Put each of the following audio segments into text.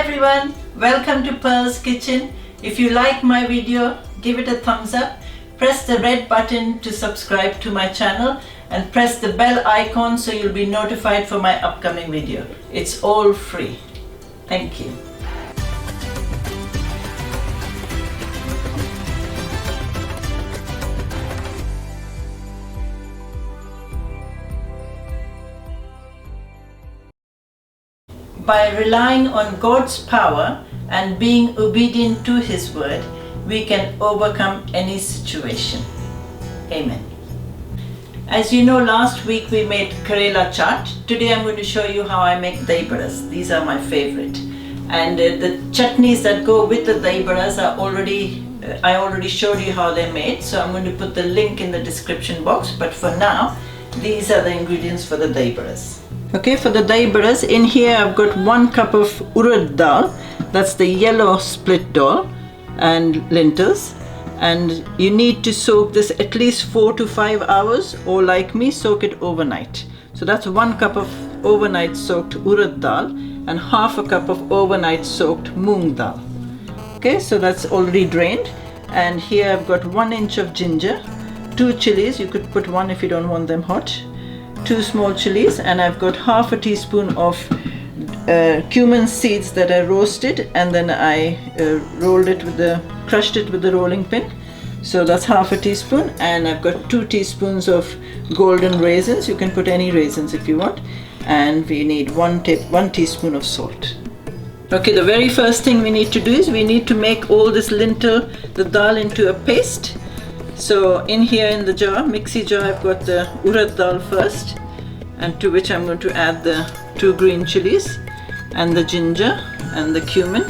everyone, welcome to Pearl's Kitchen. If you like my video, give it a thumbs up, press the red button to subscribe to my channel and press the bell icon so you'll be notified for my upcoming video. It's all free. Thank you. By relying on God's power and being obedient to His word, we can overcome any situation. Amen. As you know, last week we made Karela chaat. Today I'm going to show you how I make dahi vadas. These are my favorite. And the chutneys that go with the dahi vadas are I already showed you how they're made. So I'm going to put the link in the description box. But for now, these are the ingredients for the dahi vadas. Okay, for the dahi vadas, in here I've got 1 cup of urad dal, that's the yellow split dal, and lentils, and you need to soak this at least 4 to 5 hours, or like me, soak it overnight. So that's 1 cup of overnight soaked urad dal and half a cup of overnight soaked moong dal. Okay, so that's already drained, and here I've got 1 inch of ginger, 2 chilies, you could put 1 if you don't want them hot, 2 small chilies, and I've got half a teaspoon of cumin seeds that I roasted, and then I crushed it with the rolling pin. So that's half a teaspoon, and I've got 2 teaspoons of golden raisins. You can put any raisins if you want, and we need 1 teaspoon of salt. Okay, the very first thing we need to do is we need to make all this the dal into a paste. So in here in the mixie jar, I've got the urad dal first, and to which I'm going to add the 2 green chilies and the ginger and the cumin.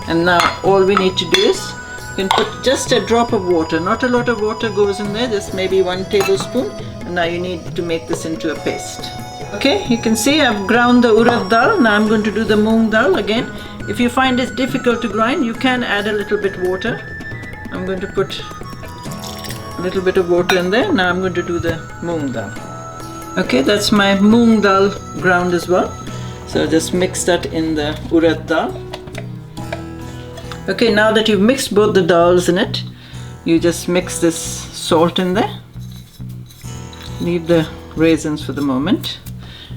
And now all we need to do is you can put just a drop of water. Not a lot of water goes in there, just maybe 1 tablespoon. And now you need to make this into a paste. Okay, you can see I've ground the urad dal. Now I'm going to do the moong dal again. If you find it difficult to grind, you can add a little bit water. I'm going to put a little bit of water in there. Now I'm going to do the moong dal. Okay, that's my moong dal ground as well. So just mix that in the urad dal. Okay, now that you've mixed both the dals in it, you just mix this salt in there. Leave the raisins for the moment.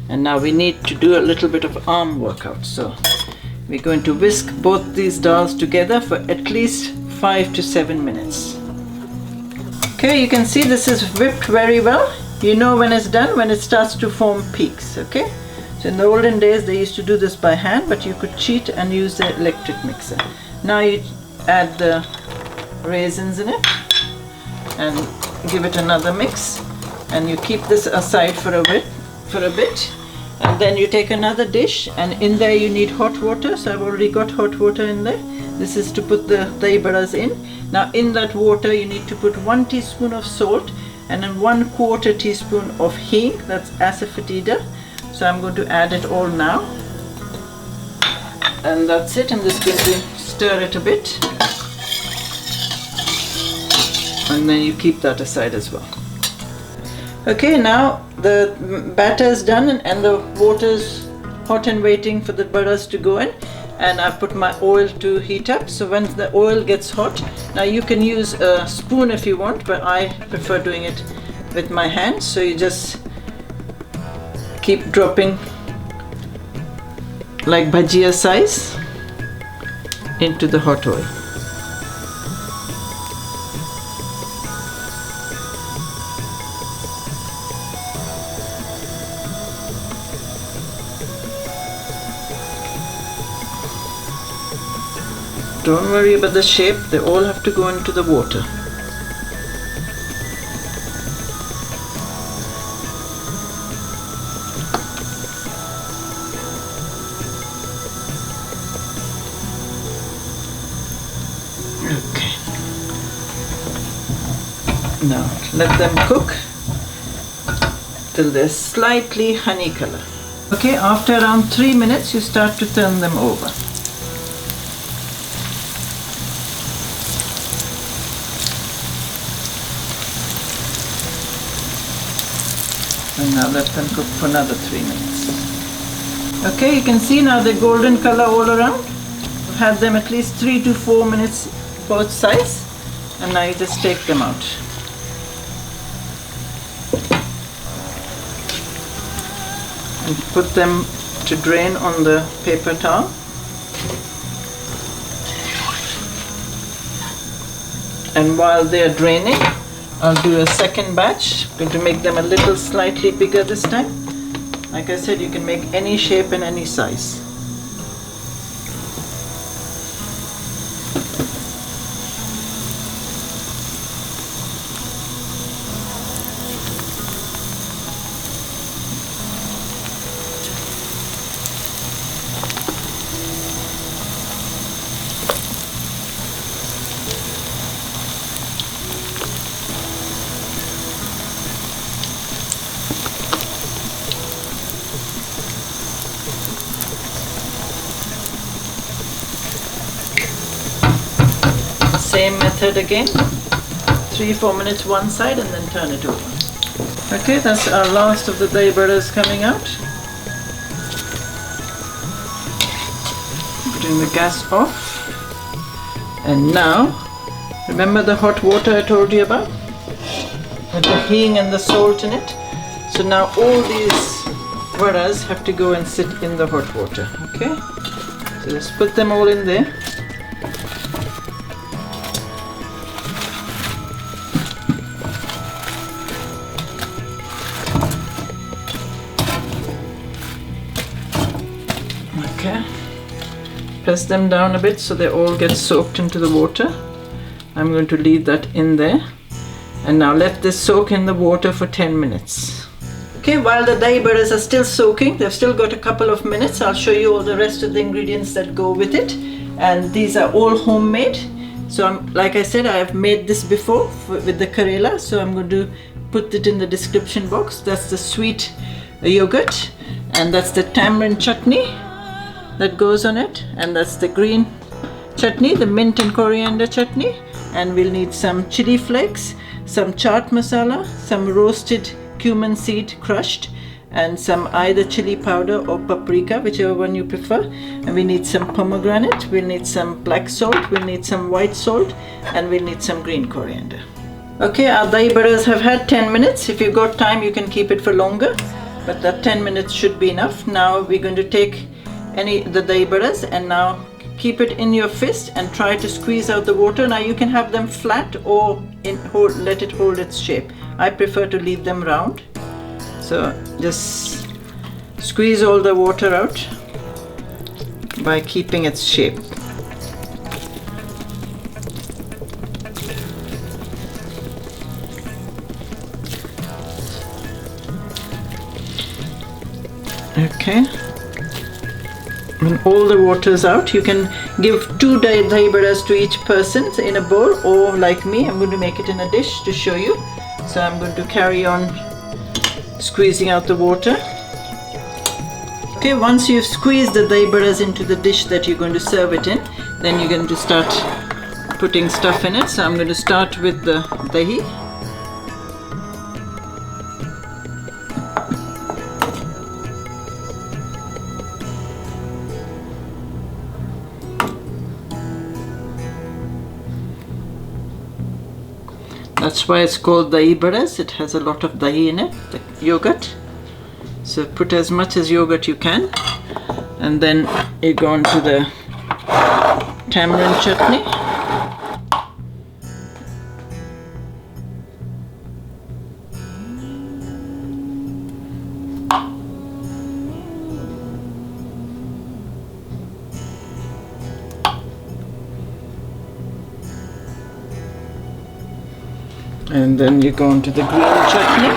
And now we need to do a little bit of arm workout. So we're going to whisk both these dals together for at least 5 to 7 minutes. Okay, you can see this is whipped very well. You know when it's done, when it starts to form peaks, okay? So in the olden days, they used to do this by hand, but you could cheat and use the electric mixer. Now you add the raisins in it and give it another mix. And you keep this aside for a bit. And then you take another dish, and in there you need hot water. So I've already got hot water in there. This is to put the dahi vadas in. Now in that water you need to put 1 teaspoon of salt and then 1/4 teaspoon of hing, that's asafoetida. So I'm going to add it all now. And that's it. I'm just going to stir it a bit. And then you keep that aside as well. Okay, now the batter is done and the water's hot and waiting for the vadas to go in. And I've put my oil to heat up. So when the oil gets hot, now you can use a spoon if you want, but I prefer doing it with my hands. So you just keep dropping like bhajia size into the hot oil. Don't worry about the shape, they all have to go into the water. Okay. Now let them cook till they're slightly honey color. Okay, after around 3 minutes you start to turn them over. And now let them cook for another 3 minutes. Okay, you can see now the golden color all around. I've had them at least 3 to 4 minutes both sides, and now you just take them out. And put them to drain on the paper towel. And while they are draining, I'll do a second batch. I'm going to make them a little slightly bigger this time. Like I said, you can make any shape and any size. Same method again, 3-4 minutes one side and then turn it over. Okay, that's our last of the dahi vadas coming out. Putting the gas off. And now, remember the hot water I told you about? With the hing and the salt in it? So now all these vadas have to go and sit in the hot water, okay? So just put them all in there. Okay, press them down a bit so they all get soaked into the water. I'm going to leave that in there, and now let this soak in the water for 10 minutes. Okay, while the dahi vadas are still soaking, they've still got a couple of minutes. I'll show you all the rest of the ingredients that go with it, and these are all homemade. So like I said, I have made this before with the Karela, so I'm going to put it in the description box. That's the sweet yogurt, and that's the tamarind chutney that goes on it, and that's the green chutney, the mint and coriander chutney. And we'll need some chili flakes, some chaat masala, some roasted cumin seed crushed, and some either chili powder or paprika, whichever one you prefer. And we need some pomegranate, we'll need some black salt, we'll need some white salt, and we'll need some green coriander. Okay, our dahi vadas have had 10 minutes. If you've got time, you can keep it for longer, but that 10 minutes should be enough. Now we're going to take the dahi vadas and now keep it in your fist and try to squeeze out the water. Now you can have them flat or let it hold its shape. I prefer to leave them round. So just squeeze all the water out by keeping its shape. Okay. When all the water is out, you can give 2 dahi vadas to each person in a bowl, or like me, I'm going to make it in a dish to show you. So I'm going to carry on squeezing out the water. Okay, once you've squeezed the dahi vadas into the dish that you're going to serve it in, then you're going to start putting stuff in it. So I'm going to start with the dahi. That's why it's called dahi vadas. It has a lot of dahi in it, the yogurt. So put as much as yogurt you can, and then you go on to the tamarind chutney. And then you go into the green chutney.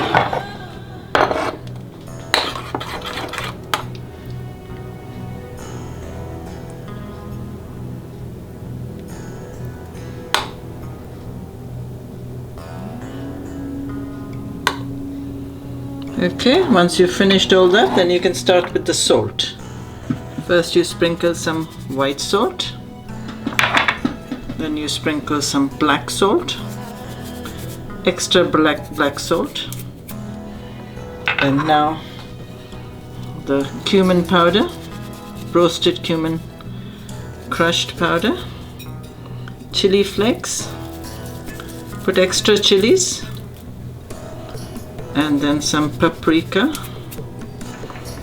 Okay, once you've finished all that, then you can start with the salt. First you sprinkle some white salt, then you sprinkle some black salt, extra black salt, and now the cumin powder. roasted cumin crushed powder, chili flakes, put extra chilies, and then some paprika,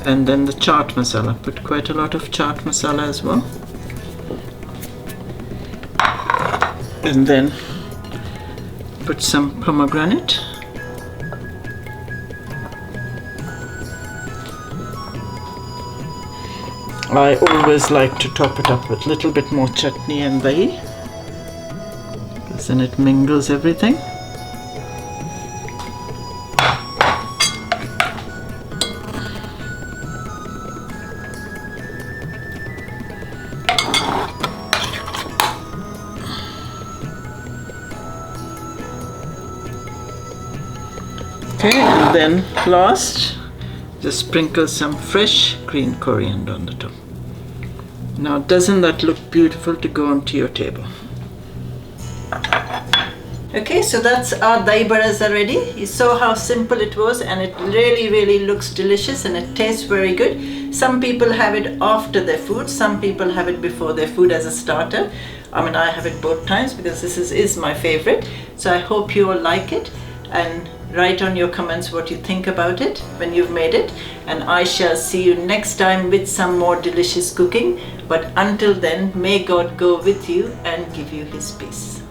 and then the chaat masala. Put quite a lot of chaat masala as well. And then put some pomegranate. I always like to top it up with a little bit more chutney and dahi, because then it mingles everything. Okay, and then last, just sprinkle some fresh green coriander on the top. Now, doesn't that look beautiful to go onto your table? Okay, so that's our dahi vadas are ready. You saw how simple it was, and it really looks delicious and it tastes very good. Some people have it after their food, some people have it before their food as a starter. I mean, I have it both times because this is my favorite. So I hope you all like it, and write on your comments what you think about it when you've made it, and I shall see you next time with some more delicious cooking. But until then, may God go with you and give you His peace.